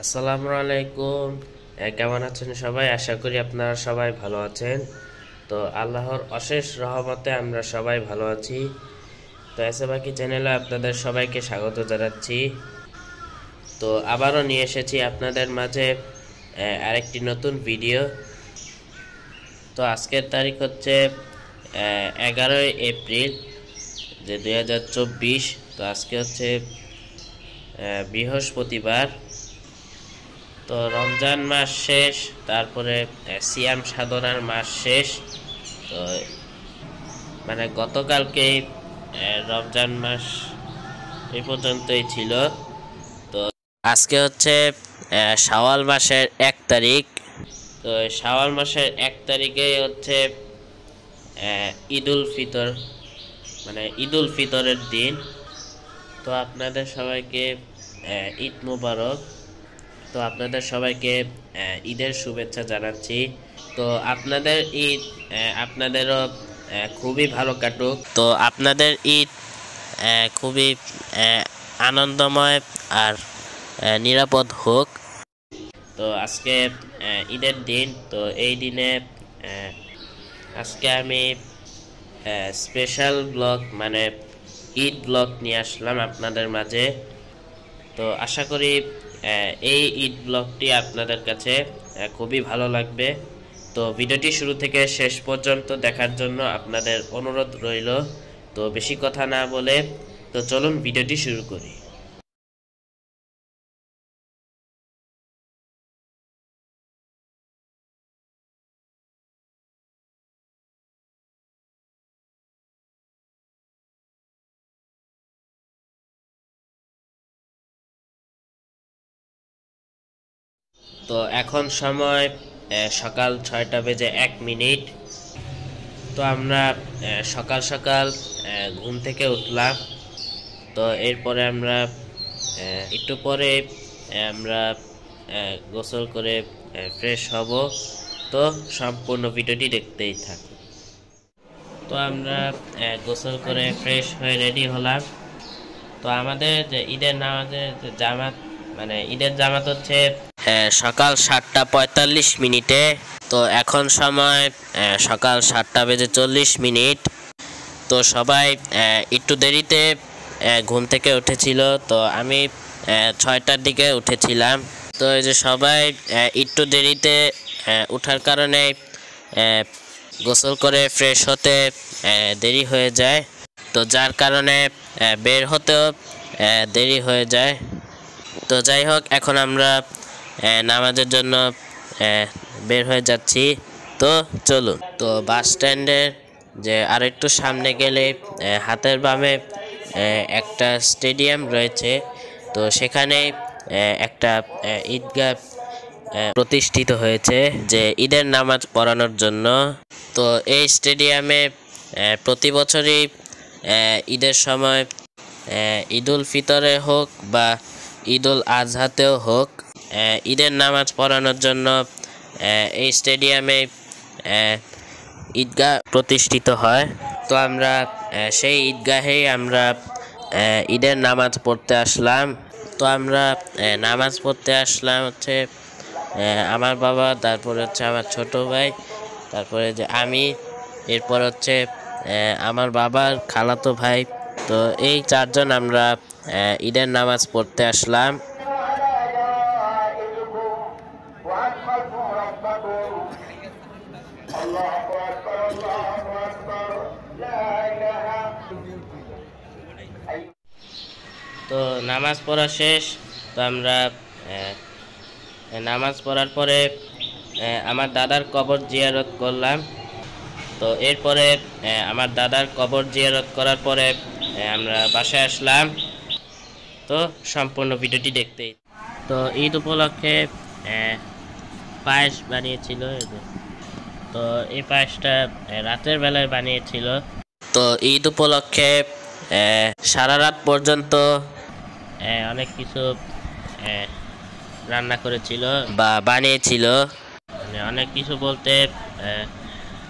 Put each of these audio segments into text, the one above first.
আসসালামু আলাইকুম। কেমন আছেন সবাই? আশা করি আপনারা সবাই ভালো আছেন। তো আল্লাহর অশেষ রহমতে আমরা সবাই ভালো আছি। তো এসএবাকি চ্যানেলে আপনাদের সবাইকে স্বাগত জানাচ্ছি। তো আবারও নিয়ে এসেছি আপনাদের মাঝে আরেকটি নতুন ভিডিও। তো আজকের তারিখ হচ্ছে 11ই এপ্রিল 2024। তো আজকে হচ্ছে বৃহস্পতিবার। তো রমজান মাস শেষ, তারপরে সিয়াম সাধনার মাস শেষ। তো মানে গতকালকে রমজান মাস এই পর্যন্তই ছিল। তো আজকে হচ্ছে শাওয়াল মাসের 1 তারিখ। তো শাওয়াল মাসের 1 তারিখে হচ্ছে ঈদুল ফিতর, মানে ঈদুল ফিতরের দিন। তো আপনাদের সবাইকে ঈদ মুবারক। তো আপনাদের সবাইকে ঈদের শুভেচ্ছা জানাচ্ছি। তো আপনাদের ঈদ আপনাদেরও খুবই ভালো কাটুক। তো আপনাদের ঈদ খুবই আনন্দময় আর নিরাপদ হোক। তো আজকে ঈদের দিন। তো এই দিনে আজকে আমি স্পেশাল ব্লগ, মানে ঈদ ব্লগ নিয়ে আসলাম আপনাদের মাঝে। তো আশা করি এই ঈদ ব্লগটি আপনাদের কাছে খুবই ভালো লাগবে। তো ভিডিওটি শুরু থেকে শেষ পর্যন্ত দেখার জন্য আপনাদের অনুরোধ রইল। তো বেশি কথা না বলে তো চলুন ভিডিওটি শুরু করি। তো এখন সময় সকাল 6টা বেজে 1 মিনিট। তো আমরা সকাল সকাল ঘুম থেকে উঠলাম। তো এরপরে আমরা একটু পরে আমরা গোসল করে ফ্রেশ হব। তো সম্পূর্ণ ভিডিওটি দেখতেই থাকুন। তো আমরা গোসল করে ফ্রেশ হয়ে রেডি হলাম। তো আমাদের যে ঈদের নামাজের যে জামাত, মানে ঈদের জামাত হচ্ছে সকাল 7টা 45 মিনিটে। তো এখন সময় সকাল 7টা বেজে 40 মিনিট। তো সবাই একটু দেরিতে ঘুম থেকে উঠেছিল। তো আমি 6টার দিকে উঠেছিলাম। তো এই যে সবাই একটু দেরিতে ওঠার কারণে গোসল করে ফ্রেশ হতে দেরি হয়ে যায়। তো যার কারণে বের হতেও দেরি হয়ে যায়। তো যাই হোক, এখন আমরা নামাজের জন্য বের হয়ে যাচ্ছি। তো চলুন। তো বাস স্ট্যান্ডের যে আরেকটু সামনে গেলে হাতের বামে একটা স্টেডিয়াম রয়েছে। তো সেখানে একটা ঈদগাহ প্রতিষ্ঠিত হয়েছে যে ঈদের নামাজ পড়ানোর জন্য। তো এই স্টেডিয়ামে প্রতি বছরই ঈদের সময় ঈদুল ফিতরে হোক বা ঈদুল আজহাতেও হোক, ঈদের নামাজ পড়ানোর জন্য এই স্টেডিয়ামে ঈদগাহ প্রতিষ্ঠিত হয়। তো আমরা সেই ঈদগাহেই আমরা ঈদের নামাজ পড়তে আসলাম। তো আমরা নামাজ পড়তে আসলাম হচ্ছে আমার বাবা, তারপরে হচ্ছে আমার ছোট ভাই, তারপরে যে আমি, এরপর হচ্ছে আমার বাবার খালাতো ভাই। তো এই 4জন আমরা ঈদের নামাজ পড়তে আসলাম। তো নামাজ পড়া শেষ। তো আমরা নামাজ পড়ার পরে আমার দাদার কবর জিয়ারত করলাম। তো এরপরে আমার দাদার কবর জিয়ারত করার পরে আমরা বাসায় আসলাম। তো সম্পূর্ণ ভিডিওটি দেখতেই। তো ঈদ উপলক্ষে পায়েস বানিয়েছিল। তো এই পায়েসটা রাতের বেলায় বানিয়েছিল। তো ঈদ উপলক্ষে সারা রাত পর্যন্ত অনেক কিছু রান্না করেছিল বা বানিয়েছিল। মানে অনেক কিছু বলতে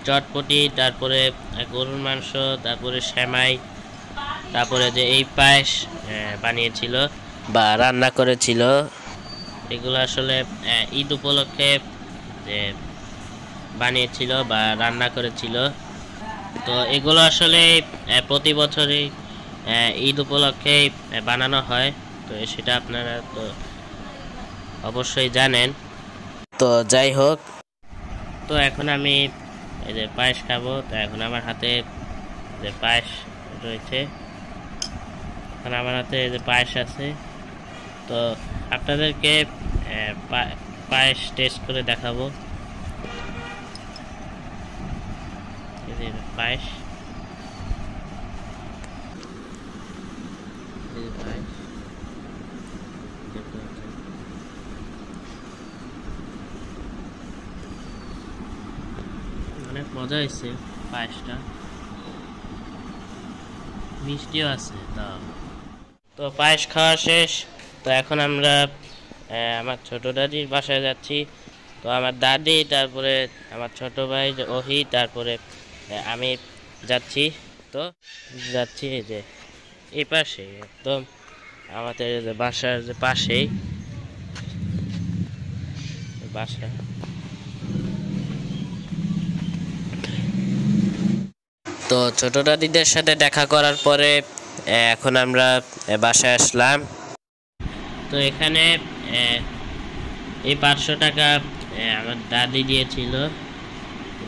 চটপটি, তারপরে গরুর মাংস, তারপরে সেমাই, তারপরে যে এই পায়েস বানিয়েছিল বা রান্না করেছিল। এগুলো আসলে ঈদ উপলক্ষে যে বানিয়েছিল বা রান্না করেছিল। তো এগুলো আসলে প্রতি বছরই ঈদ উপলক্ষে বানানো হয়। তো সেটা আপনারা তো অবশ্যই জানেন। তো যাই হোক, তো এখন আমি এই যে পায়েস খাবো। তো এখন আমার হাতে যে পায়েস রয়েছে, এখন আমার হাতে যে পায়েস আছে, তো আপনাদেরকে পায়েস টেস্ট করে দেখাবো। এই যে পায়েস, অনেক মজা হয়েছে পায়েসটা, মিষ্টিও আছে। তো পায়েস খাওয়া শেষ। তো এখন আমরা আমার ছোট দাদির বাসায় যাচ্ছি। তো আমার দাদি, তারপরে আমার ছোট ভাই ওহি, তারপরে আমি যাচ্ছি। তো যাচ্ছি এই যে এই পাশে একদম আমাদের বাসার যে পাশেই বাসা। তো ছোট দাদিদের সাথে দেখা করার পরে এখন আমরা বাসায় আসলাম। তো এখানে এই 500 টাকা আমার দাদি দিয়েছিল,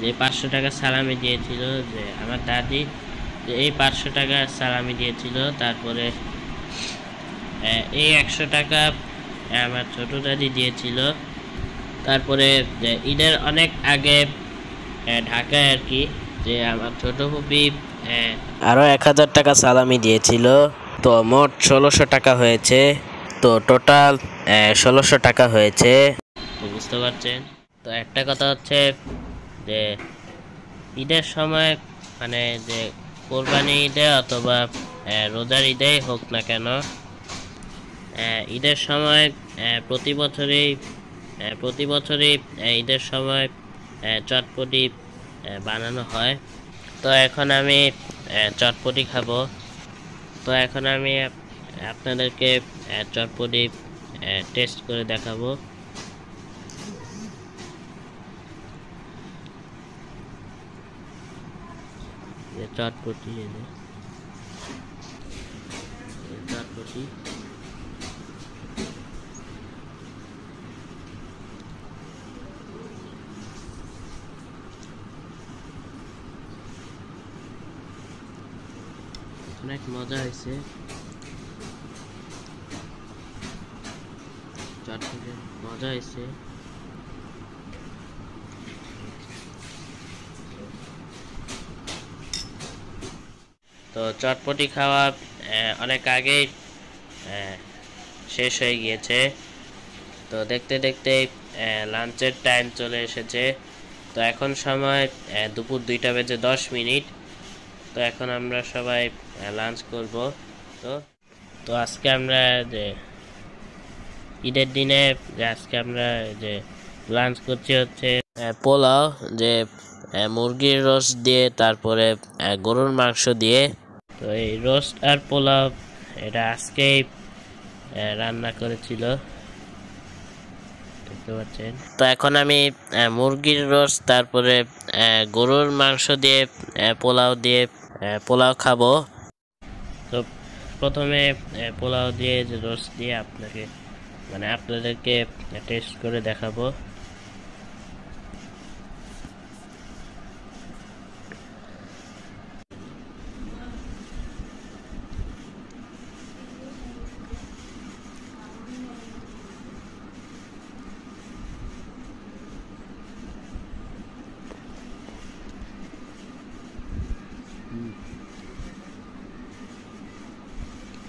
যে 500 টাকা সালামি দিয়েছিল, যে আমার দাদি এই 500 টাকা সালামি দিয়েছিল। তারপরে এই 100 টাকা আমার ছোট দাদি দিয়েছিল। তারপরে ঈদের অনেক আগে ঢাকায় আর কি, যে আমার ছোট ফুপি আরো 1000 টাকা সালামি দিয়েছিল। তো মোট 1600 টাকা হয়েছে। তো টোটাল 1600 টাকা হয়েছে। তো বুঝতে পারছেন। তো একটা কথা হচ্ছে যে ঈদের সময়, মানে যে কোরবানি ঈদে অথবা রোজার ঈদেই হোক না কেন, ঈদের সময় প্রতি বছরই ঈদের সময় চটপটি বানানো হয়। তো এখন আমি চটপটি খাবো। তো এখন আমি আপনাদেরকে চটপটি টেস্ট করে দেখাবো। চটপটি চটপটি অনেক মজা হয়েছে। চটপটি মজা হয়েছে। তো চটপটি খাওয়া অনেক আগেই শেষ হয়ে গিয়েছে। তো দেখতে দেখতে লাঞ্চের টাইম চলে এসেছে। তো এখন সময় দুপুর 2টা বেজে 10 মিনিট। তো এখন আমরা সবাই লাঞ্চ করব। তো তো আজকে আমরা যে ঈদের দিনে আজকে আমরা যে লাঞ্চ করছি হচ্ছে পোলাও, যে মুরগির রোস্ট দিয়ে, তারপরে গরুর মাংস দিয়ে। তো এই রোস্ট আর পোলাও এটা আজকেই রান্না করেছিল, দেখতে পাচ্ছেন। তো এখন আমি মুরগির রোস্ট, তারপরে গরুর মাংস দিয়ে পোলাও খাবো। তো প্রথমে পোলাও দিয়ে যে রোস্ট দিয়ে আপনাদেরকে টেস্ট করে দেখাবো।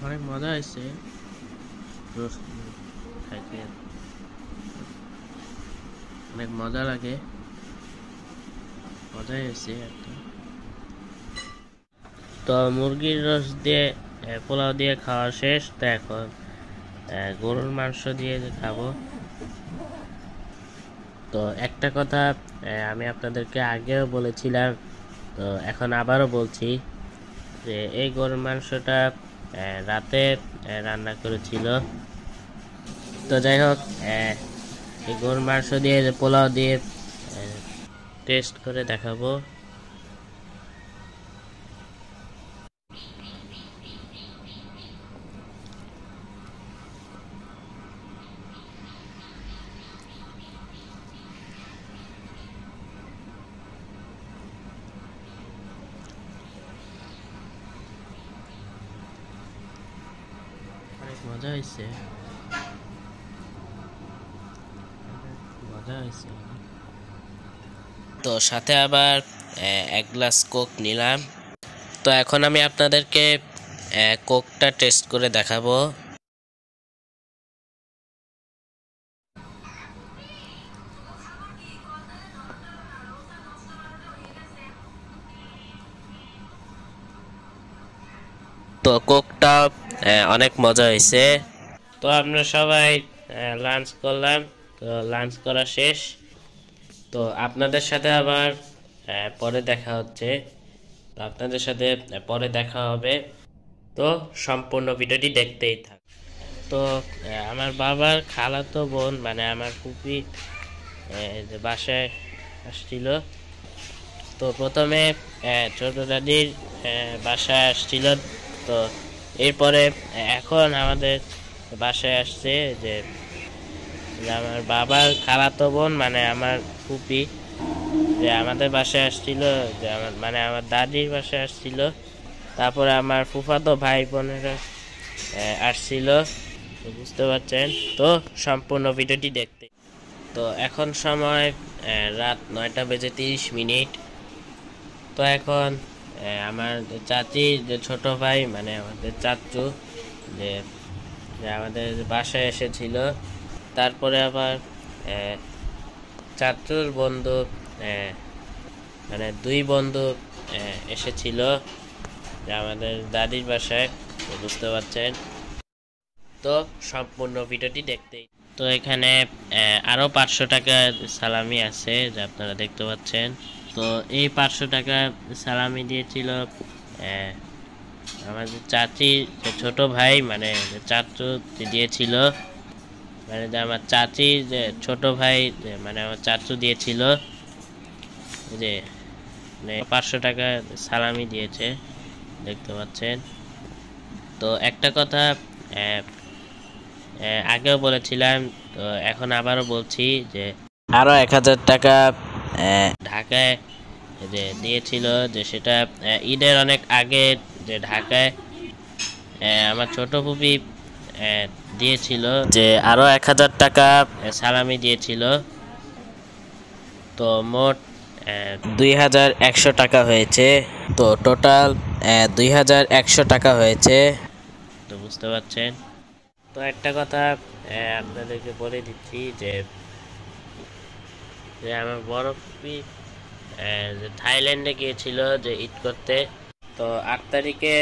অনেক মজা হয়েছে রোস্ট খাইতে, অনেক মজা লাগে, মজাই হয়েছে একটা। তো মুরগির রোস্ট দিয়ে পোলাও দিয়ে খাওয়া শেষ। তো এখন গরুর মাংস দিয়ে খাবো। তো একটা কথা আমি আপনাদেরকে আগেও বলেছিলাম, তো এখন আবারও বলছি, যে এই গরুর মাংসটা রাতে রান্না করেছিল। তো যাই হোক, এই গরুর মাংস দিয়ে পোলাও দিয়ে টেস্ট করে দেখাবো। অনেক মজা হয়েছে, মজা হয়েছে। তো সাথে আবার এক গ্লাস কোক নিলাম। তো এখন আমি আপনাদেরকে কোকটা টেস্ট করে দেখাবো। তো কোকটা অনেক মজা হয়েছে। তো আমরা সবাই লাঞ্চ করলাম। তো লাঞ্চ করা শেষ। তো আপনাদের সাথে আবার পরে দেখা হচ্ছে। তো আপনাদের সাথে পরে দেখা হবে। তো সম্পূর্ণ ভিডিওটি দেখতেই থাক। তো আমার বাবার খালাতো বোন মানে আমার ফুপি যে বাসায় আসছিল। তো প্রথমে ছোট দাদির বাসায় আসছিল। তো এরপরে এখন আমাদের বাসায় আসছে যে আমার বাবার খালাতো বোন মানে আমার ফুপি যে আমাদের বাসায় আসছিল, যে আমার মানে আমার দাদির বাসায় আসছিল। তারপরে আমার ফুফাতো ভাই বোনেরা আসছিল। তো বুঝতে পারছেন। তো সম্পূর্ণ ভিডিওটি দেখতে। তো এখন সময় রাত 9:30। তো এখন আমার চাচি যে ছোট ভাই মানে আমাদের চাচু যে আমাদের বাসায় এসেছিল। তারপরে আবার চাচুর বন্ধু মানে দুই বন্ধু এসেছিল যে আমাদের দাদির বাসায়। বুঝতে পারছেন। তো সম্পূর্ণ ভিডিওটি দেখতেই। তো এখানে আরো 500 টাকা সালামি আছে যা আপনারা দেখতে পাচ্ছেন। তো এই 500 টাকা সালামি দিয়েছিল আমাদের চাচি যে ছোট ভাই মানে চাচু দিয়েছিল, মানে যে আমার চাচি যে ছোট ভাই মানে আমার চাচু দিয়েছিল যে 500 টাকা সালামি দিয়েছে, দেখতে পাচ্ছেন। তো একটা কথা আগেও বলেছিলাম, তো এখন আবারও বলছি যে আরো 1000 টাকা ঢাকায় যে দিয়েছিল, যে সেটা ঈদের অনেক আগে যে ঢাকায় আমার ছোট ফুপি দিয়েছিল, যে আরো 1000 টাকা সালামি দিয়েছিল। তো মোট 2100 টাকা হয়েছে। তো টোটাল 2100 টাকা হয়েছে। তো বুঝতে পারছেন। তো একটা কথা আপনাদেরকে বলে দিচ্ছি যে আমার বড় ফুপি যে থাইল্যান্ডে গিয়েছিল যে ঈদ করতে। তো 8 তারিখে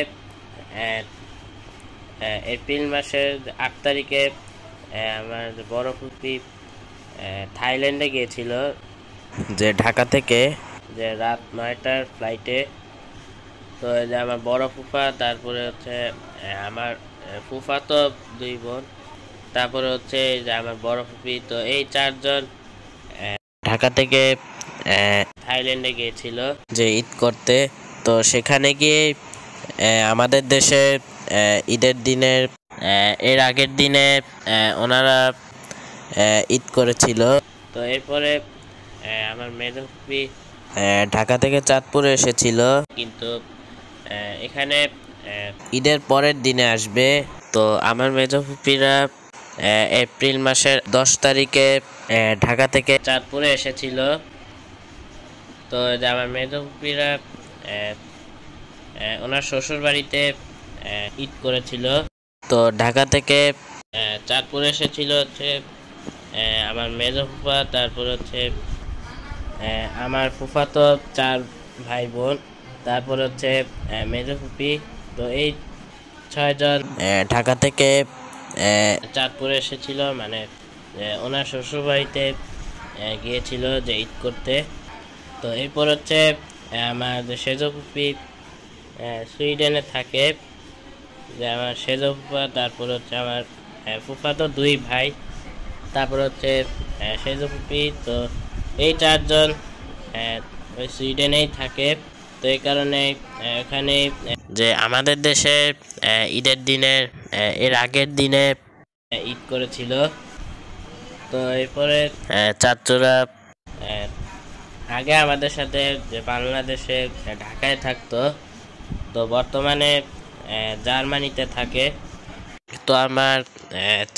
এপ্রিল মাসের 8 তারিখে আমার বড় ফুপি থাইল্যান্ডে গিয়েছিল যে ঢাকা থেকে যে রাত 9টার ফ্লাইটে। তো যে আমার বড় ফুফা, তারপরে হচ্ছে আমার ফুফাতো দুই বোন, তারপরে হচ্ছে যে আমার বড় ফুপি। তো এই 4 জন ঢাকা থেকে থাইল্যান্ডে গিয়েছিল যে ঈদ করতে। তো সেখানে গিয়ে আমাদের দেশে ঈদের দিনের এর আগের দিনে ওনারা ঈদ করেছিল। তো এরপরে আমার মেজো ফুপি ঢাকা থেকে চাঁদপুরে এসেছিল, কিন্তু এখানে ঈদের পরের দিনে আসবে। তো আমার মেজো ফুপিরা এপ্রিল মাসের 10 তারিখে ঢাকা থেকে চাঁদপুরে এসেছিল। তো আমার মেজো ফুপিরা ওনার শ্বশুর বাড়িতে ঈদ করেছিল। তো ঢাকা থেকে চাঁদপুরে এসেছিল হচ্ছে আমার মেজো ফুফা, তারপর হচ্ছে আমার ফুফাতো 4 ভাই বোন, তারপর হচ্ছে মেজো ফুপি। তো এই 6 জন ঢাকা থেকে চাঁদপুরে এসেছিল, মানে ওনার শ্বশুর বাড়িতে গিয়েছিল যে ঈদ করতে। তো এরপর হচ্ছে আমার সেজো ফুপি সুইডেনে থাকে, যে আমার সেজো ফুফা, তারপর হচ্ছে আমার ফুফাতো 2 ভাই তারপর হচ্ছে সেজো ফুপি। তো এই চারজন ওই সুইডেনেই থাকে। তো এই কারণে এখানে যে আমাদের দেশে ঈদের দিনের এর আগের দিনে ঈদ করেছিল। তো এরপরে চাচুরা আগে আমাদের সাথে যে বাংলাদেশে ঢাকায় থাকতো, তো বর্তমানে জার্মানিতে থাকে। তো আমার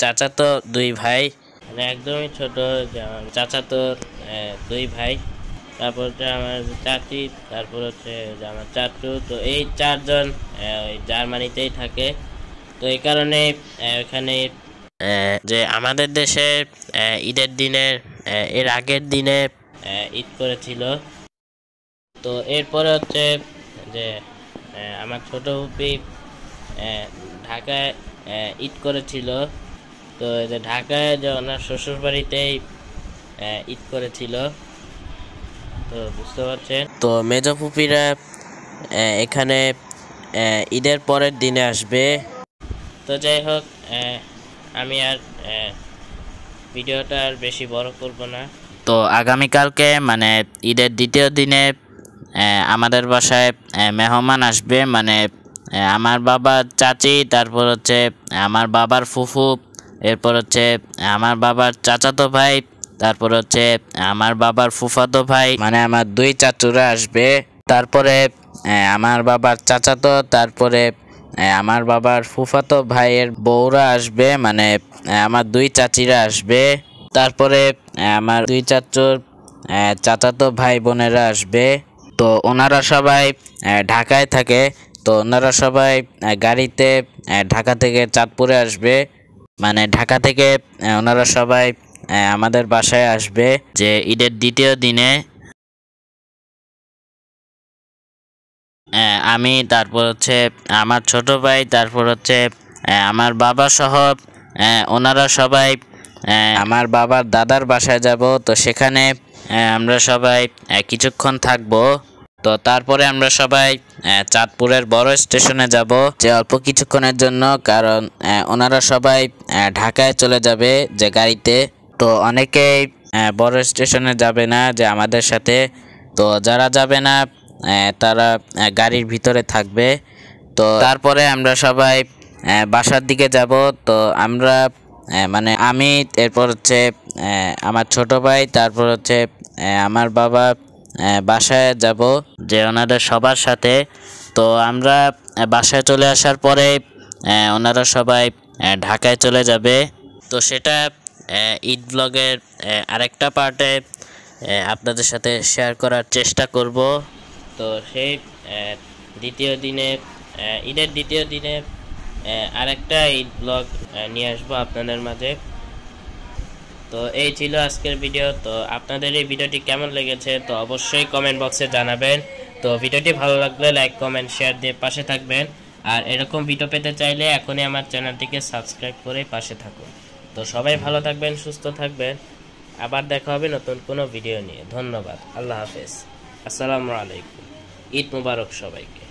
চাচাতো দুই ভাই, মানে একদমই ছোট, চাচাতো দুই ভাই, তারপর হচ্ছে আমার চাচি, তারপর হচ্ছে আমার চাচু। তো এই চারজন ওই জার্মানিতেই থাকে। তো এই কারণে এখানে যে আমাদের দেশে ঈদের দিনের এর আগের দিনে ঈদ করেছিল। তো এরপরে হচ্ছে যে আমার ছোট ফুপি ঢাকায় ঈদ করেছিল। তো যে ঢাকায় যে ওনার শ্বশুর বাড়িতেই ঈদ করেছিল। তো বুঝতে পারছেন। তো মেজো ফুপিরা এখানে ঈদের পরের দিনে আসবে। তো যাই হোক, আমি আর ভিডিওটা আর বেশি বড় করব না। তো আগামীকালকে মানে ঈদের দ্বিতীয় দিনে আমাদের বাসায় মেহমান আসবে, মানে আমার বাবার চাচি, তারপর হচ্ছে আমার বাবার ফুফু, এরপর হচ্ছে আমার বাবার চাচাতো ভাই, তারপর হচ্ছে আমার বাবার ফুফাতো ভাই, মানে আমার দুই চাচুরা আসবে। তারপরে আমার বাবার চাচাতো, তারপরে আমার বাবার ফুফাতো ভাইয়ের বউরা আসবে, মানে আমার দুই চাচিরা আসবে। তারপরে আমার দুই চাচুর চাচাতো ভাই বোনেরা আসবে। তো ওনারা সবাই ঢাকায় থাকে। তো ওনারা সবাই গাড়িতে ঢাকা থেকে চাঁদপুরে আসবে, মানে ঢাকা থেকে ওনারা সবাই আমাদের বাসায় আসবে যে ঈদের দ্বিতীয় দিনে। আমি, তারপর হচ্ছে আমার ছোট ভাই, তারপর হচ্ছে আমার বাবা সহ ওনারা সবাই আমার বাবার দাদার বাসায় যাব। তো সেখানে আমরা সবাই কিছুক্ষণ থাকবো। তো তারপরে আমরা সবাই চাঁদপুরের বড় স্টেশনে যাব যে অল্প কিছুক্ষণের জন্য, কারণ ওনারা সবাই ঢাকায় চলে যাবে যে গাড়িতে। তো অনেকেই বড় স্টেশনে যাবে না যে আমাদের সাথে। তো যারা যাবে না তারা গাড়ির ভিতরে থাকবে। তো তারপরে আমরা সবাই বাসার দিকে যাব। তো আমরা মানে আমি, এরপর হচ্ছে আমার ছোট ভাই, তারপর হচ্ছে আমার বাবা বাসায় যাব যে ওনাদের সবার সাথে। তো আমরা বাসায় চলে আসার পরে ওনারা সবাই ঢাকায় চলে যাবে। তো সেটা ঈদ ব্লগের আরেকটা পার্টে আপনাদের সাথে শেয়ার করার চেষ্টা করব। তো সেই দ্বিতীয় দিনে, ঈদের দ্বিতীয় দিনে আরেকটা ঈদ ব্লগ নিয়ে আসবো আপনাদের মাঝে। তো এই ছিল আজকের ভিডিও। তো আপনাদের এই ভিডিওটি কেমন লেগেছে তো অবশ্যই কমেন্ট বক্সে জানাবেন। তো ভিডিওটি ভালো লাগলে লাইক, কমেন্ট, শেয়ার দিয়ে পাশে থাকবেন। আর এরকম ভিডিও পেতে চাইলে এখনই আমার চ্যানেলটিকে সাবস্ক্রাইব করে পাশে থাকুন। তো সবাই ভালো থাকবেন, সুস্থ থাকবেন। আবার দেখা হবে নতুন কোনো ভিডিও নিয়ে। ধন্যবাদ। আল্লাহ হাফেজ। আসসালামু আলাইকুম। ঈদ মুবারক সবাইকে।